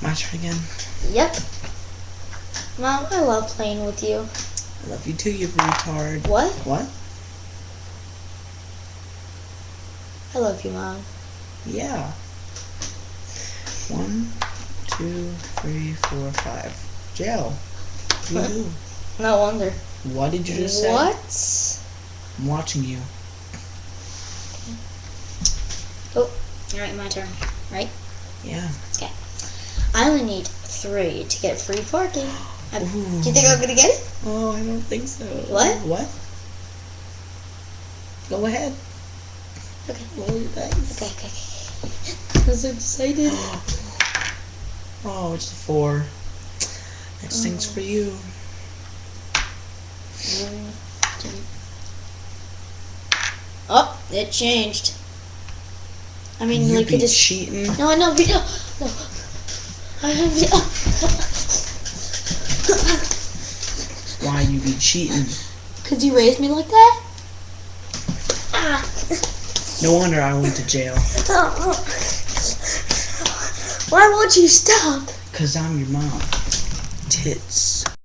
My turn again. Yep. Mom, I love playing with you. I love you too, you retard. What? What? I love you, Mom. Yeah. 1, 2, 3, 4, 5. Jail. Woohoo. No wonder. What did you just say? What? I'm watching you. Oh, alright, my turn. Right? Yeah. Okay. I only need 3 to get free parking. Do Ooh. you think I'm gonna get it? Oh, I don't think so. What? What? Go ahead. Okay. Roll your dice. Okay. I'm so excited. Oh, it's a 4. That stinks for you. 1, 2. Oh, it changed. I mean, You like be it just. cheating. No, I know, no. I have the. Why you be cheating? Could you raise me like that? Ah. No wonder I went to jail. Why won't you stop? 'Cause I'm your mom. Tits.